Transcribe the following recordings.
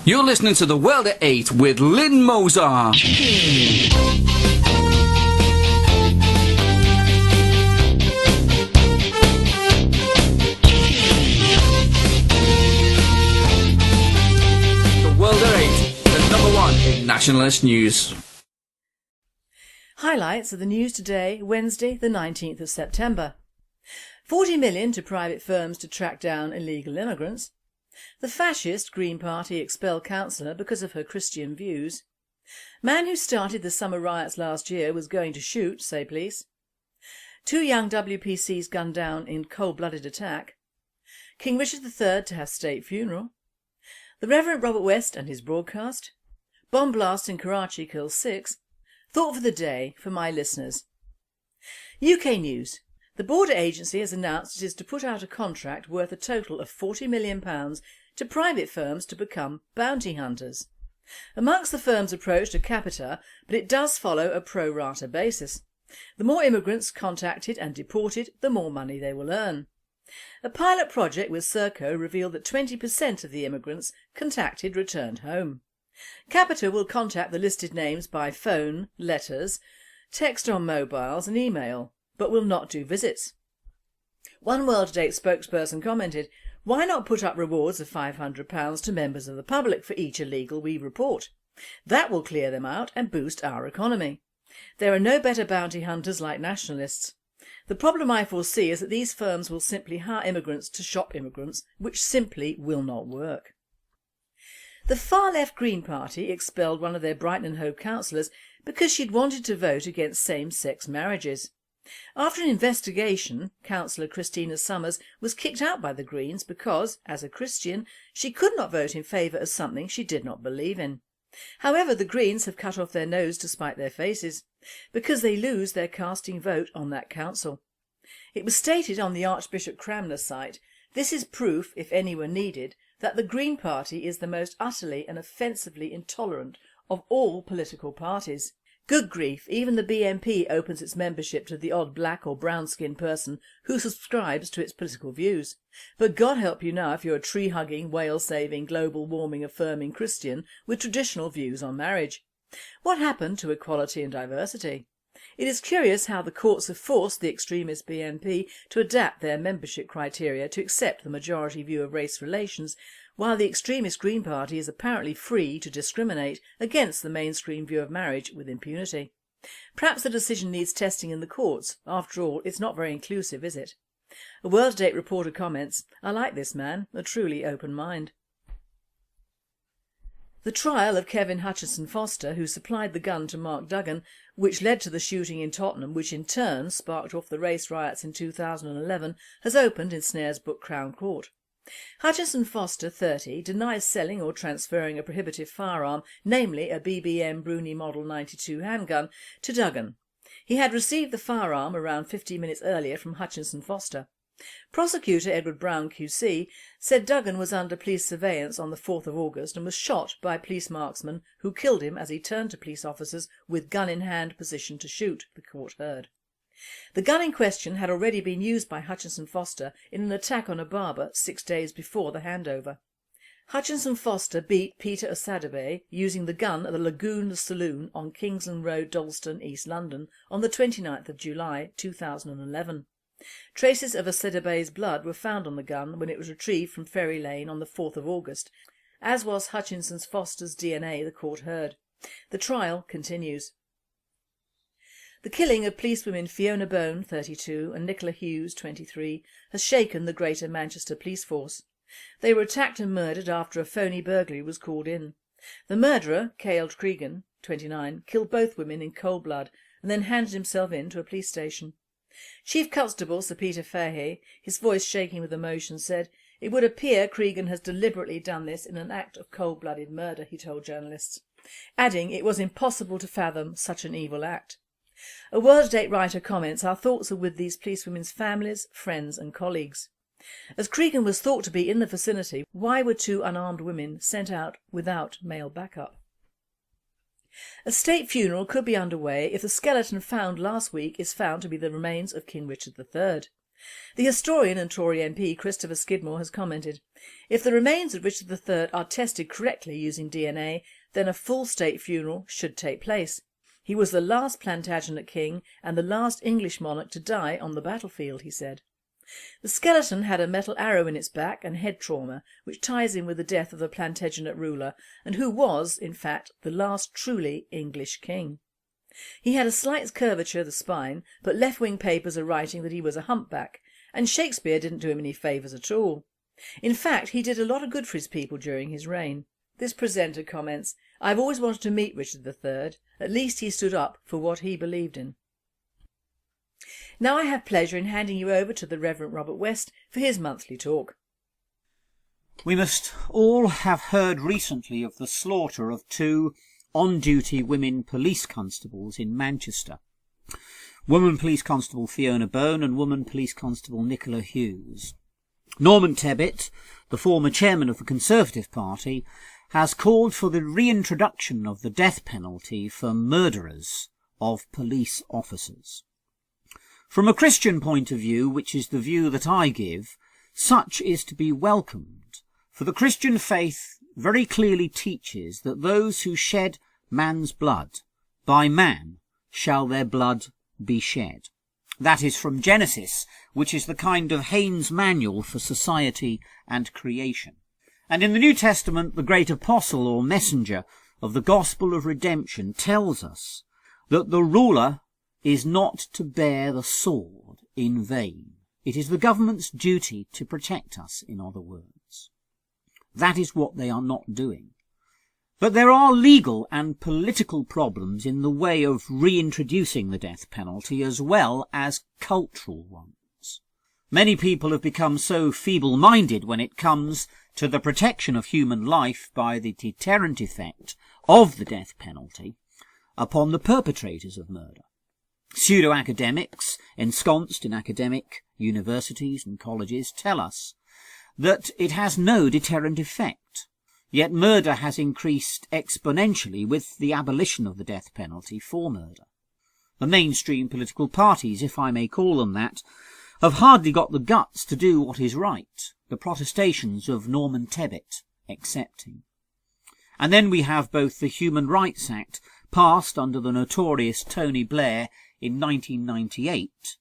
You're listening to The World at 8 with Lynn Mozart. The World at 8, the number one in nationalist news. Highlights of the news today, Wednesday the 19th of September. 40 million to private firms to track down illegal immigrants. The fascist Green Party expel councillor because of her Christian views. Man who started the Summer Riots last year was going to shoot, say police. 2 young WPCs gunned down in cold-blooded attack. King Richard III to have state funeral. The Reverend Robert West and his broadcast. Bomb blast in Karachi kills 6. Thought for the day for my listeners. UK news. The border agency has announced it is to put out a contract worth a total of £40 million to private firms to become bounty hunters. Amongst the firms approached are capita, but it does follow a pro rata basis. The more immigrants contacted and deported, the more money they will earn. A pilot project with Serco revealed that 20% of the immigrants contacted returned home. Capita will contact the listed names by phone, letters, text on mobiles and email, but will not do visits. One World at 8 spokesperson commented, "Why not put up rewards of £500 to members of the public for each illegal we report? That will clear them out and boost our economy. There are no better bounty hunters like nationalists. The problem I foresee is that these firms will simply hire immigrants to shop immigrants, which simply will not work." The far-left Green Party expelled one of their Brighton Hove councillors because she'd wanted to vote against same-sex marriages. After an investigation, Councillor Christina Summers was kicked out by the Greens because, as a Christian, she could not vote in favour of something she did not believe in. However, the Greens have cut off their nose to spite their faces, because they lose their casting vote on that council. It was stated on the Archbishop Cranmer's site, "This is proof, if any were needed, that the Green Party is the most utterly and offensively intolerant of all political parties." Good grief, even the BNP opens its membership to the odd black or brown-skinned person who subscribes to its political views. But God help you now if you're a tree-hugging, whale-saving, global warming-affirming Christian with traditional views on marriage. What happened to equality and diversity? It is curious how the courts have forced the extremist BNP to adapt their membership criteria to accept the majority view of race relations, while the extremist Green Party is apparently free to discriminate against the mainstream view of marriage with impunity. Perhaps the decision needs testing in the courts. After all, it's not very inclusive, is it? A World at 8 reporter comments, "I like this man, a truly open mind." The trial of Kevin Hutchinson Foster, who supplied the gun to Mark Duggan, which led to the shooting in Tottenham, which in turn sparked off the race riots in 2011, has opened in Snaresbrook Crown Court. Hutchinson Foster, 30, denies selling or transferring a prohibitive firearm, namely a BBM Bruni Model 92 handgun, to Duggan. He had received the firearm around 50 minutes earlier from Hutchinson Foster. Prosecutor Edward Brown QC said Duggan was under police surveillance on the 4th of August and was shot by a police marksman who killed him as he turned to police officers with gun in hand positioned to shoot, the court heard. The gun in question had already been used by Hutchinson Foster in an attack on a barber 6 days before the handover. Hutchinson Foster beat Peter Osadebe using the gun at the Lagoon Saloon on Kingsland Road, Dalston, East London on the 29th of July 2011. Traces of Osadebe's blood were found on the gun when it was retrieved from Ferry Lane on the 4th of August, as was Hutchinson Foster's DNA, the court heard. The trial continues. The killing of policewomen Fiona Bone, 32, and Nicola Hughes, 23, has shaken the Greater Manchester Police Force. They were attacked and murdered after a phony burglary was called in. The murderer, Cale Cregan, 29, killed both women in cold blood and then handed himself in to a police station. Chief Constable Sir Peter Fairhay, his voice shaking with emotion, said, "It would appear Cregan has deliberately done this in an act of cold-blooded murder," he told journalists, adding it was impossible to fathom such an evil act. A World at 8 writer comments, "Our thoughts are with these policewomen's families, friends and colleagues." As Cregan was thought to be in the vicinity, why were 2 unarmed women sent out without male backup? A state funeral could be underway if the skeleton found last week is found to be the remains of King Richard III. The historian and Tory MP Christopher Skidmore has commented, "If the remains of Richard III are tested correctly using DNA, then a full state funeral should take place. He was the last Plantagenet king and the last English monarch to die on the battlefield," he said. The skeleton had a metal arrow in its back and head trauma, which ties in with the death of the Plantagenet ruler and who was, in fact, the last truly English king. He had a slight curvature of the spine, but left-wing papers are writing that he was a humpback, and Shakespeare didn't do him any favours at all. In fact, he did a lot of good for his people during his reign. This presenter comments, "I've always wanted to meet Richard III. At least he stood up for what he believed in." Now I have pleasure in handing you over to the Reverend Robert West for his monthly talk. We must all have heard recently of the slaughter of 2 on-duty women police constables in Manchester. Woman Police Constable Fiona Bone and Woman Police Constable Nicola Hughes. Norman Tebbit, the former chairman of the Conservative Party, has called for the reintroduction of the death penalty for murderers of police officers. From a Christian point of view, which is the view that I give, such is to be welcomed, for the Christian faith very clearly teaches that those who shed man's blood, by man shall their blood be shed. That is from Genesis, which is the kind of Haynes manual for society and creation. And in the New Testament, the great apostle or messenger of the gospel of redemption tells us that the ruler is not to bear the sword in vain. It is the government's duty to protect us, in other words. That is what they are not doing. But there are legal and political problems in the way of reintroducing the death penalty as well as cultural ones. Many people have become so feeble-minded when it comes to the protection of human life by the deterrent effect of the death penalty upon the perpetrators of murder. Pseudo-academics ensconced in academic universities and colleges tell us that it has no deterrent effect. Yet murder has increased exponentially with the abolition of the death penalty for murder. The mainstream political parties, if I may call them that, have hardly got the guts to do what is right, the protestations of Norman Tebbit accepting. And then we have both the Human Rights Act, passed under the notorious Tony Blair in 1998,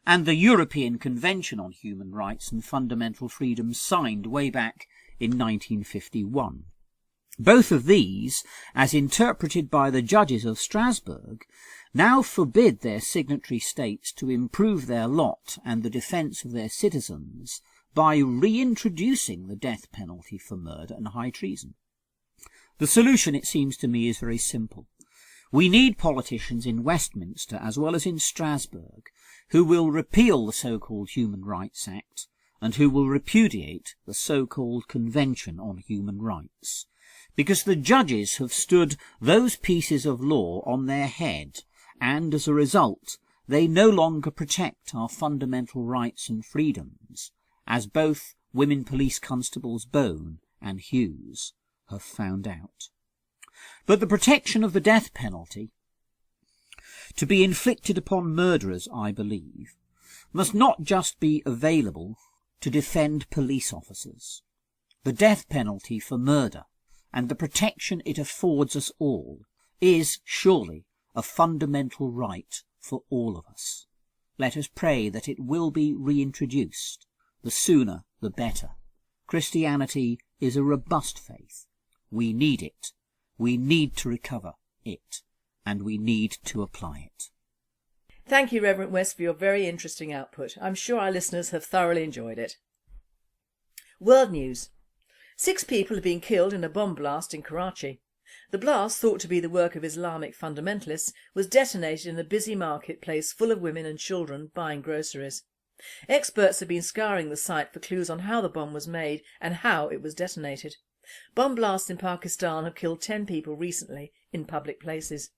and the European Convention on Human Rights and Fundamental Freedoms signed way back in 1951. Both of these, as interpreted by the judges of Strasbourg, now forbid their signatory states to improve their lot and the defence of their citizens by reintroducing the death penalty for murder and high treason. The solution, it seems to me, is very simple. We need politicians in Westminster as well as in Strasbourg who will repeal the so-called Human Rights Act and who will repudiate the so-called Convention on Human Rights, because the judges have stood those pieces of law on their head, and as a result they no longer protect our fundamental rights and freedoms, as both women police constables Bone and Hughes have found out. But the protection of the death penalty, to be inflicted upon murderers, I believe, must not just be available to defend police officers. The death penalty for murder, and the protection it affords us all, is surely a fundamental right for all of us. Let us pray that it will be reintroduced. The sooner the better. Christianity is a robust faith. We need it. We need to recover it. And we need to apply it. Thank you, Reverend West, for your very interesting output. I'm sure our listeners have thoroughly enjoyed it. World news. 6 people have been killed in a bomb blast in Karachi. The blast, thought to be the work of Islamic fundamentalists, was detonated in a busy marketplace full of women and children buying groceries. Experts have been scouring the site for clues on how the bomb was made and how it was detonated. Bomb blasts in Pakistan have killed 10 people recently in public places.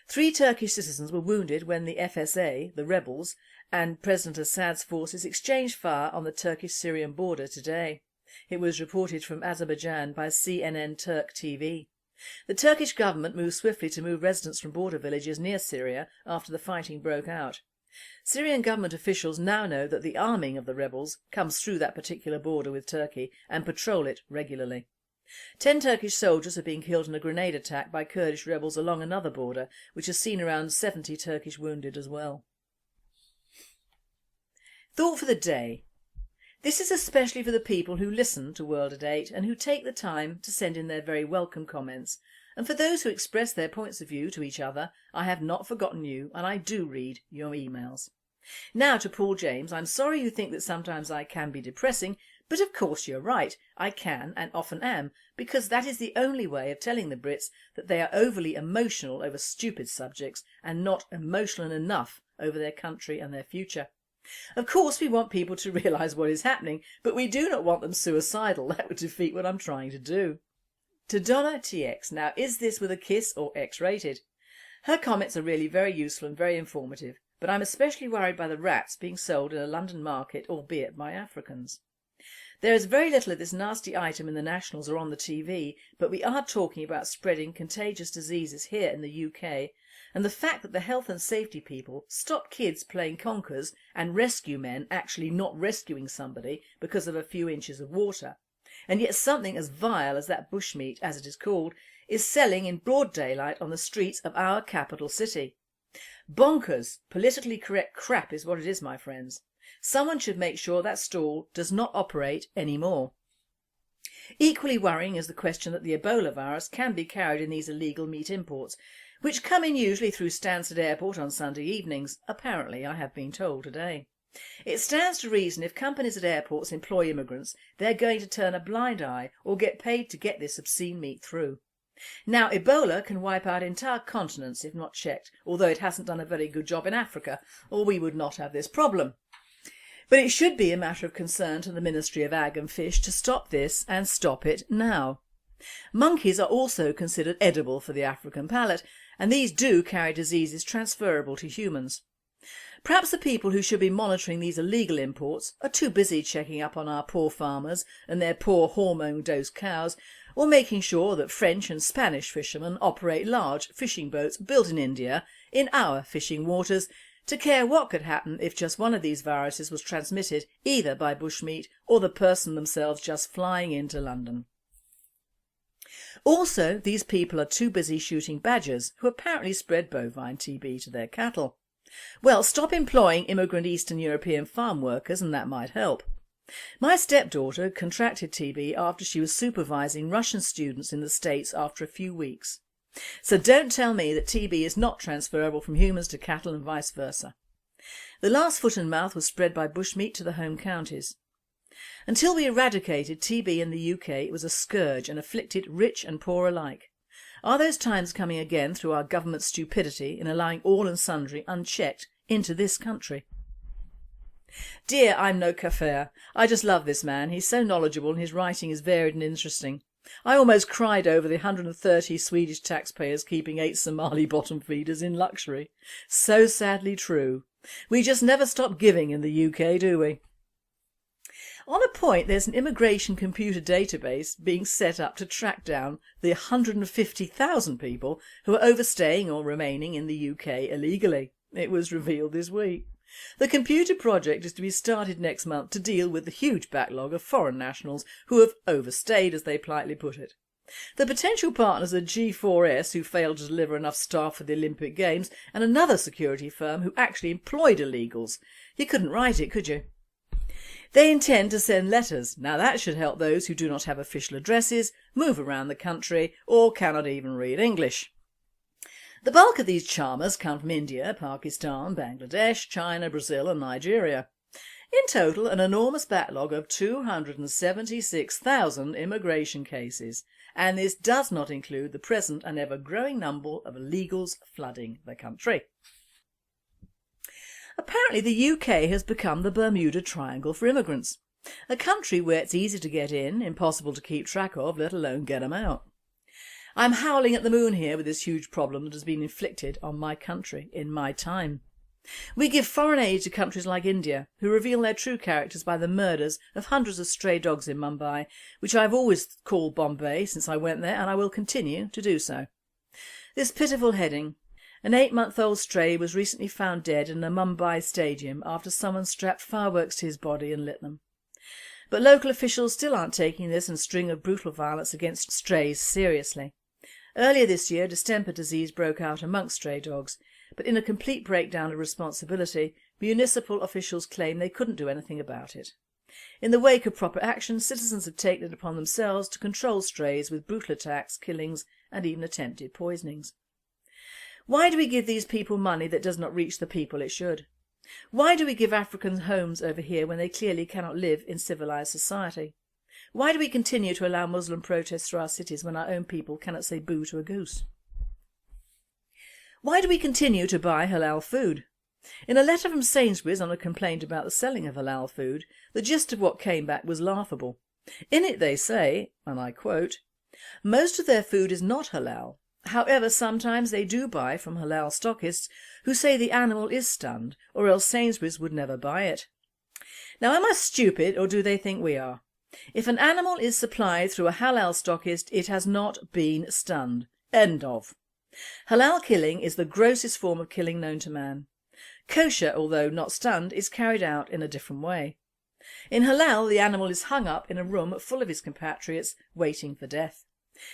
3 Turkish citizens were wounded when the FSA, the rebels, and President Assad's forces exchanged fire on the Turkish-Syrian border today. It was reported from Azerbaijan by CNN Turk TV. The Turkish government moved swiftly to move residents from border villages near Syria after the fighting broke out. Syrian government officials now know that the arming of the rebels comes through that particular border with Turkey and patrol it regularly. 10 Turkish soldiers have been killed in a grenade attack by Kurdish rebels along another border, which has seen around 70 Turkish wounded as well. Thought for the day. This is especially for the people who listen to World at 8 and who take the time to send in their very welcome comments, and for those who express their points of view to each other. I have not forgotten you and I do read your emails. Now to Paul James, I'm sorry you think that sometimes I can be depressing, but of course you're right, I can and often am, because that is the only way of telling the Brits that they are overly emotional over stupid subjects and not emotional enough over their country and their future. Of course we want people to realise what is happening, but we do not want them suicidal. That would defeat what I'm trying to do. To Donna TX, now is this with a kiss or X-rated? Her comments are really very useful and very informative, but I'm especially worried by the rats being sold in a London market, albeit by Africans. There is very little of this nasty item in the Nationals or on the TV, but we are talking about spreading contagious diseases here in the UK, and the fact that the health and safety people stop kids playing conkers and rescue men actually not rescuing somebody because of a few inches of water. And yet something as vile as that bushmeat, as it is called, is selling in broad daylight on the streets of our capital city. Bonkers, politically correct crap is what it is, my friends. Someone should make sure that stall does not operate anymore. Equally worrying is the question that the Ebola virus can be carried in these illegal meat imports, which come in usually through Stansted Airport on Sunday evenings, apparently I have been told today. It stands to reason if companies at airports employ immigrants, they're going to turn a blind eye or get paid to get this obscene meat through. Now Ebola can wipe out entire continents if not checked, although it hasn't done a very good job in Africa, or we would not have this problem. But it should be a matter of concern to the Ministry of Ag and Fish to stop this and stop it now. Monkeys are also considered edible for the African palate, and these do carry diseases transferable to humans. Perhaps the people who should be monitoring these illegal imports are too busy checking up on our poor farmers and their poor hormone-dosed cows, or making sure that French and Spanish fishermen operate large fishing boats built in India in our fishing waters to care what could happen if just one of these viruses was transmitted either by bushmeat or the person themselves just flying into London. Also, these people are too busy shooting badgers who apparently spread bovine TB to their cattle. Well, stop employing immigrant Eastern European farm workers and that might help. My stepdaughter contracted TB after she was supervising Russian students in the States after a few weeks. So don't tell me that TB is not transferable from humans to cattle and vice versa. The last foot and mouth was spread by bushmeat to the home counties. Until we eradicated TB in the UK, it was a scourge and afflicted rich and poor alike. Are those times coming again through our government's stupidity in allowing all and sundry unchecked into this country? Dear, I'm no kafir. I just love this man. He's so knowledgeable and his writing is varied and interesting. I almost cried over the 130 Swedish taxpayers keeping 8 Somali bottom feeders in luxury. So sadly true. We just never stop giving in the UK, do we? On a point, there's an immigration computer database being set up to track down the 150,000 people who are overstaying or remaining in the UK illegally. It was revealed this week. The computer project is to be started next month to deal with the huge backlog of foreign nationals who have overstayed, as they politely put it. The potential partners are G4S, who failed to deliver enough staff for the Olympic Games, and another security firm who actually employed illegals. You couldn't write it, could you? They intend to send letters. Now that should help those who do not have official addresses, move around the country, or cannot even read English. The bulk of these charmers come from India, Pakistan, Bangladesh, China, Brazil and Nigeria. In total, an enormous backlog of 276,000 immigration cases, and this does not include the present and ever-growing number of illegals flooding the country. Apparently the UK has become the Bermuda Triangle for immigrants, a country where it's easy to get in, impossible to keep track of, let alone get them out. I'm howling at the moon here with this huge problem that has been inflicted on my country in my time. We give foreign aid to countries like India, who reveal their true characters by the murders of hundreds of stray dogs in Mumbai, which I've always called Bombay since I went there, and I will continue to do so. This pitiful heading: An 8-month-old stray was recently found dead in a Mumbai stadium after someone strapped fireworks to his body and lit them. But local officials still aren't taking this and string of brutal violence against strays seriously. Earlier this year, distemper disease broke out amongst stray dogs, but in a complete breakdown of responsibility, municipal officials claim they couldn't do anything about it. In the wake of proper action, citizens have taken it upon themselves to control strays with brutal attacks, killings and even attempted poisonings. Why do we give these people money that does not reach the people it should? Why do we give Africans homes over here when they clearly cannot live in civilised society? Why do we continue to allow Muslim protests through our cities when our own people cannot say boo to a goose? Why do we continue to buy halal food? In a letter from Sainsbury's on a complaint about the selling of halal food, the gist of what came back was laughable. In it they say, and I quote, "Most of their food is not halal. However, sometimes they do buy from halal stockists who say the animal is stunned, or else Sainsbury's would never buy it." Now, am I stupid, or do they think we are? If an animal is supplied through a halal stockist, it has not been stunned. End of. Halal killing is the grossest form of killing known to man. Kosher, although not stunned, is carried out in a different way. In halal, the animal is hung up in a room full of his compatriots, waiting for death.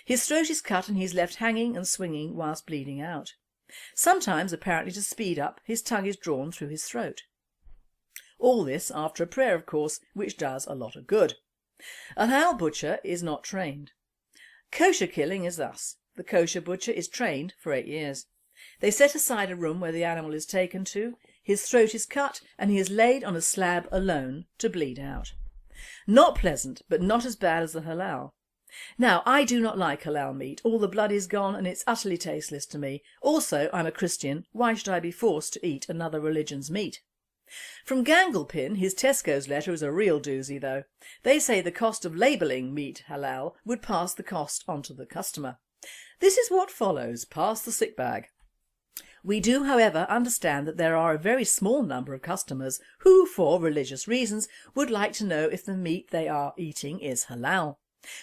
His throat is cut and he is left hanging and swinging whilst bleeding out. Sometimes, apparently to speed up, his tongue is drawn through his throat. All this after a prayer, of course, which does a lot of good. A halal butcher is not trained. Kosher killing is thus. The kosher butcher is trained for 8 years. They set aside a room where the animal is taken to, his throat is cut and he is laid on a slab alone to bleed out. Not pleasant, but not as bad as the halal. Now, I do not like halal meat. All the blood is gone and it's utterly tasteless to me. Also, I'm a Christian. Why should I be forced to eat another religion's meat? From Ganglepin, his Tesco's letter is a real doozy though. They say the cost of labelling meat halal would pass the cost on to the customer. This is what follows. Pass the sick bag. We do, however, understand that there are a very small number of customers who, for religious reasons, would like to know if the meat they are eating is halal.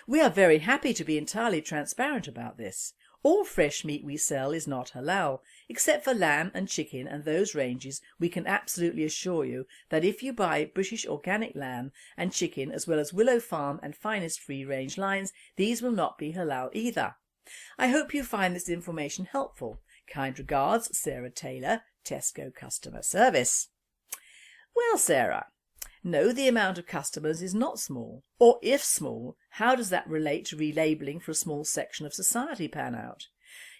We are very happy to be entirely transparent about this. All fresh meat we sell is not halal, except for lamb and chicken and those ranges. We can absolutely assure you that if you buy British organic lamb and chicken as well as Willow Farm and Finest free range lines, these will not be halal either. I hope you find this information helpful. Kind regards, Sarah Taylor, Tesco Customer Service. Well, Sarah, no, the amount of customers is not small. Or if small, how does that relate to relabelling for a small section of society pan out?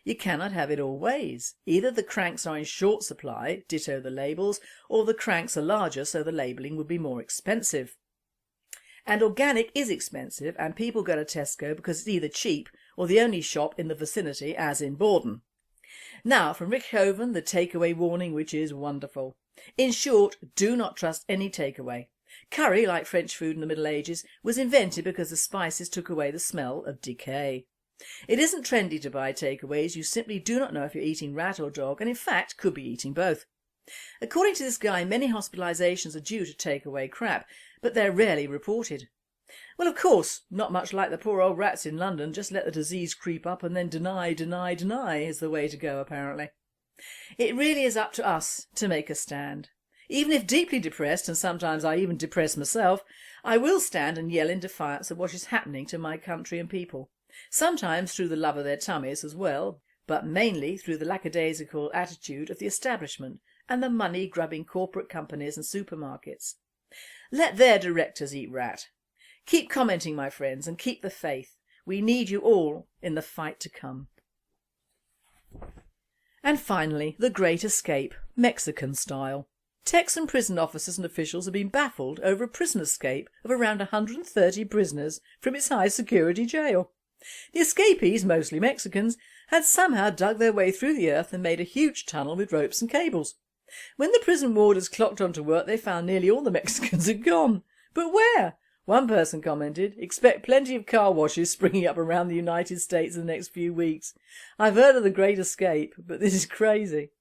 You cannot have it all ways. Either the cranks are in short supply, ditto the labels, or the cranks are larger so the labelling would be more expensive. And organic is expensive and people go to Tesco because it's either cheap or the only shop in the vicinity, as in Borden. Now from Rick Hoven, the takeaway warning, which is wonderful. In short, do not trust any takeaway. Curry, like French food in the Middle Ages, was invented because the spices took away the smell of decay. It isn't trendy to buy takeaways. You simply do not know if you're eating rat or dog and in fact could be eating both. According to this guy, many hospitalisations are due to takeaway crap, but they're rarely reported. Well, of course, not much like the poor old rats in London. Just let the disease creep up and then deny is the way to go, apparently. It really is up to us to make a stand. Even if deeply depressed, and sometimes I even depress myself, I will stand and yell in defiance of what is happening to my country and people. Sometimes through the love of their tummies as well, but mainly through the lackadaisical attitude of the establishment and the money-grubbing corporate companies and supermarkets. Let their directors eat rat. Keep commenting, my friends, and keep the faith. We need you all in the fight to come. And finally, the Great Escape, Mexican style. Texan prison officers and officials have been baffled over a prison escape of around 130 prisoners from its high-security jail. The escapees, mostly Mexicans, had somehow dug their way through the earth and made a huge tunnel with ropes and cables. When the prison warders clocked onto work, they found nearly all the Mexicans had gone. But where? One person commented, "Expect plenty of car washes springing up around the United States in the next few weeks. I've heard of the Great Escape, but this is crazy."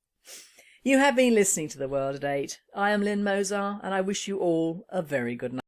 You have been listening to The World at 8. I am Lynn Mozart and I wish you all a very good night.